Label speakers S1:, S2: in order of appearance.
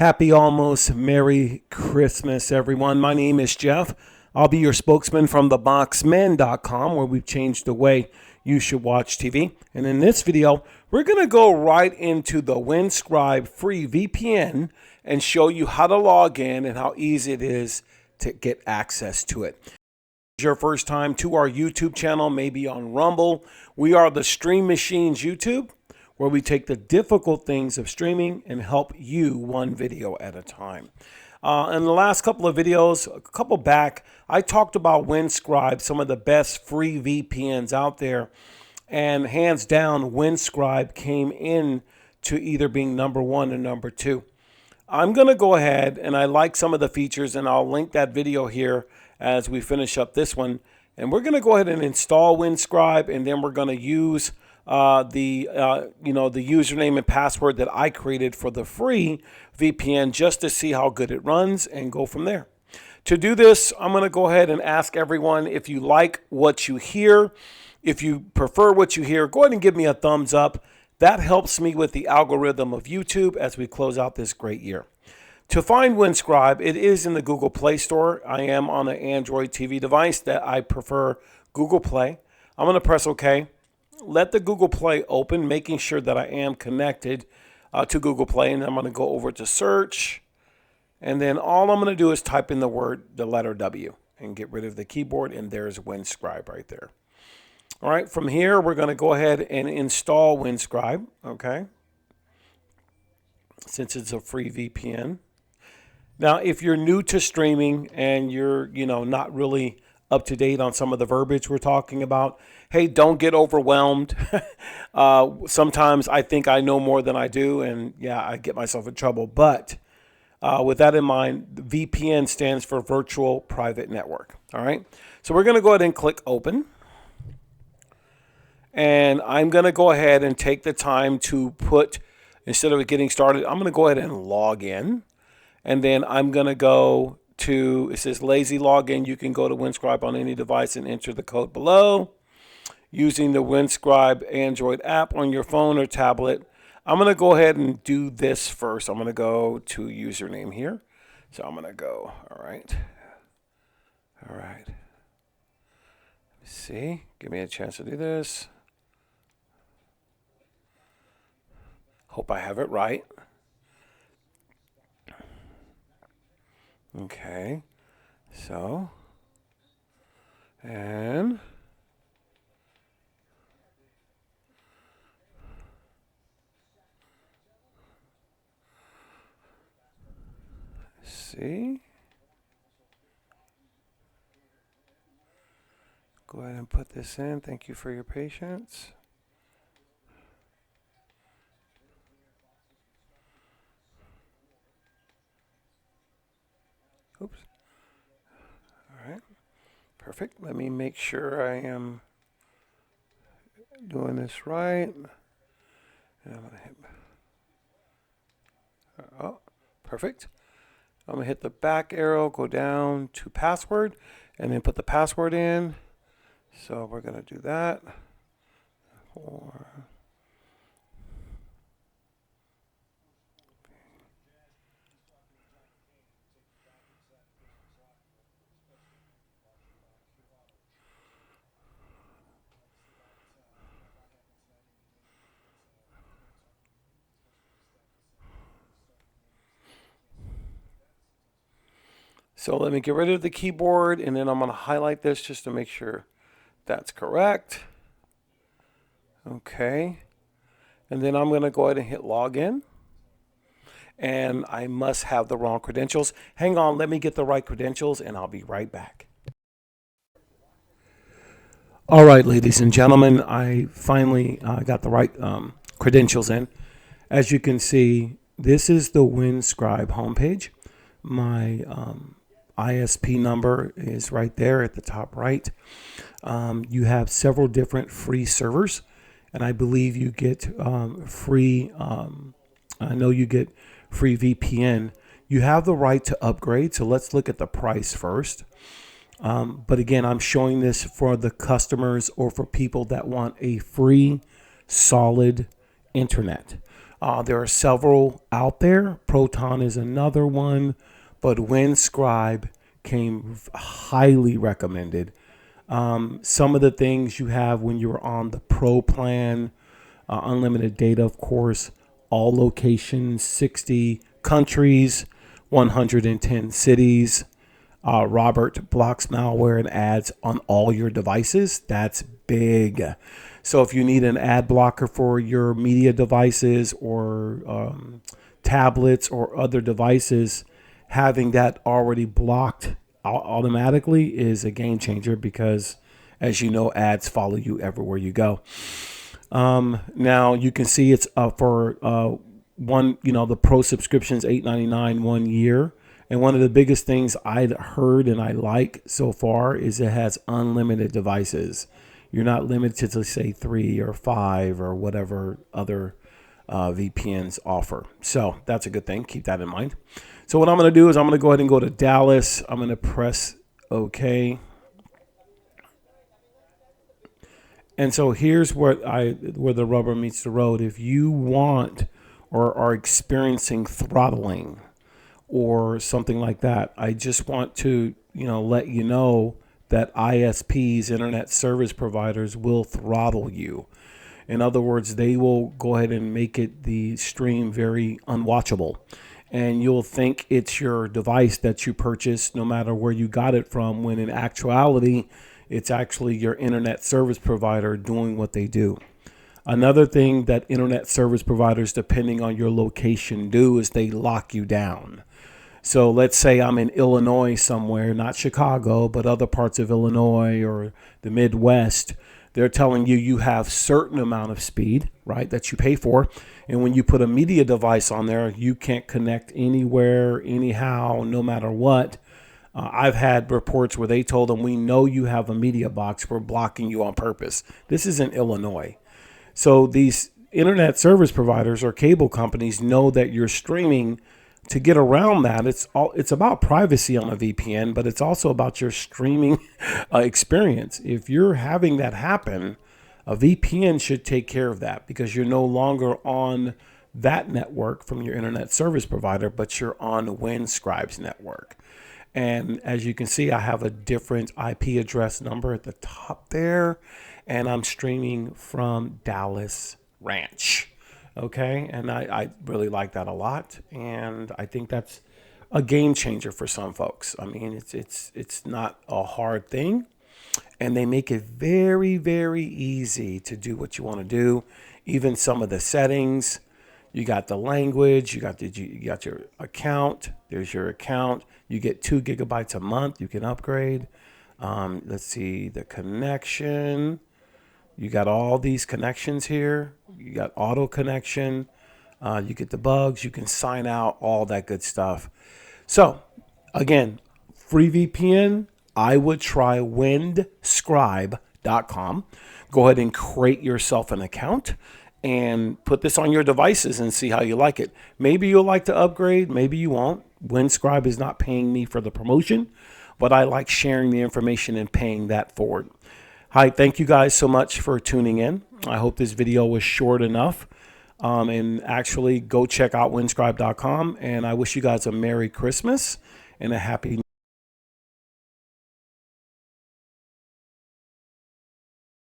S1: Happy almost Merry Christmas, everyone. My name is Jeff. I'll be your spokesman from theboxmen.com, where we've changed the way you should watch TV. And in this video, we're going to go right into the Windscribe free VPN and show you how to log in and how easy it is to get access to it. If it's your first time to our YouTube channel, maybe on Rumble, we are the Stream Machines YouTube, where we take the difficult things of streaming and help you one video at a time. In the last couple of videos, a couple back, I talked about Windscribe, some of the best free VPNs out there. And hands down, Windscribe came in to either being number one or number two. I'm going to go ahead, and I like some of the features, and I'll link that video here as we finish up this one. And we're going to go ahead and install Windscribe, and then we're going to use the username and password that I created for the free VPN just to see how good it runs and go from there. To do this, I'm going to go ahead and ask everyone, if you like what you hear, if you prefer what you hear, go ahead and give me a thumbs up. That helps me with the algorithm of YouTube as we close out this great year. To find Windscribe, it is in the Google Play Store. I am on an Android TV device that I prefer Google Play. I'm going to press OK. Let the Google Play open, making sure that I am connected to Google Play. And I'm going to go over to search. And then all I'm going to do is type in the letter W and get rid of the keyboard. And there's Windscribe right there. All right, from here, we're going to go ahead and install Windscribe, okay, since it's a free VPN. Now, if you're new to streaming and you're, not really up to date on some of the verbiage we're talking about, hey, don't get overwhelmed. Sometimes I think I know more than I do, and yeah, I get myself in trouble. But with that in mind, VPN stands for Virtual Private Network. All right, so we're going to go ahead and click Open. And I'm going to go ahead and take the time to put, instead of getting started, I'm going to go ahead and log in. And then I'm going to go to, it says lazy login. You can go to Windscribe on any device and enter the code below using the Windscribe Android app on your phone or tablet. I'm going to go ahead and do this first. I'm going to go to username here. So I'm going to go, all right. Let's see, give me a chance to do this. Hope I have it right. Okay, so, and see, go ahead and put this in. Thank you for your patience. Oops. All right. Perfect. Let me make sure I am doing this right. And I'm going to hit. Oh, perfect. I'm going to hit the back arrow, go down to password, and then put the password in. So we're going to do that. So let me get rid of the keyboard, and then I'm going to highlight this just to make sure that's correct. Okay. And then I'm going to go ahead and hit login. And I must have the wrong credentials. Hang on, let me get the right credentials, and I'll be right back. All right, ladies and gentlemen, I finally got the right credentials in. As you can see, this is the Windscribe homepage. My ISP number is right there at the top right. You have several different free servers, and I believe you get free, I know you get free VPN. You have the right to upgrade, so let's look at the price first. But again, I'm showing this for the customers or for people that want a free, solid internet. There are several out there. Proton is another one, but Windscribe came highly recommended. Some of the things you have when you're on the Pro plan, unlimited data, of course, all locations, 60 countries, 110 cities. Robert blocks malware and ads on all your devices. That's big. So if you need an ad blocker for your media devices or tablets or other devices, having that already blocked automatically is a game changer because, as you know, ads follow you everywhere you go. Now you can see it's for one, the pro subscription's $8.99 1 year. And one of the biggest things I've heard and I like so far is it has unlimited devices. You're not limited to, say, 3 or 5 or whatever other VPNs offer. So that's a good thing. Keep that in mind. So what I'm going to do is I'm going to go ahead and go to Dallas. I'm going to press OK. And so here's where the rubber meets the road. If you want or are experiencing throttling or something like that, I just want to, let you know that ISPs, internet service providers, will throttle you. In other words, they will go ahead and make the stream very unwatchable. And you'll think it's your device that you purchased, no matter where you got it from, when in actuality, it's actually your internet service provider doing what they do. Another thing that internet service providers, depending on your location, do is they lock you down. So let's say I'm in Illinois somewhere, not Chicago, but other parts of Illinois or the Midwest. They're telling you have certain amount of speed, right, that you pay for. And when you put a media device on there, you can't connect anywhere, anyhow, no matter what. I've had reports where they told them, we know you have a media box. We're blocking you on purpose. This is in Illinois. So these internet service providers or cable companies know that you're streaming. To get around that, it's about privacy on a VPN, but it's also about your streaming experience. If you're having that happen, a VPN should take care of that because you're no longer on that network from your internet service provider, but you're on Windscribe's network. And as you can see, I have a different IP address number at the top there, and I'm streaming from Dallas Ranch. Okay, and I really like that a lot, and I think that's a game changer for some folks. I mean, it's not a hard thing, and they make it very, very easy to do what you want to do. Even some of the settings, you got the language, you got your account. There's your account. You get 2 gigabytes a month. You can upgrade. Let's see the connection. You got all these connections here. You got auto connection. You get the bugs. You can sign out, all that good stuff. So, again, free VPN. I would try Windscribe.com. Go ahead and create yourself an account and put this on your devices and see how you like it. Maybe you'll like to upgrade. Maybe you won't. Windscribe is not paying me for the promotion, but I like sharing the information and paying that forward. Hi, thank you guys so much for tuning in. I hope this video was short enough. And actually go check out Windscribe.com. And I wish you guys a Merry Christmas and a Happy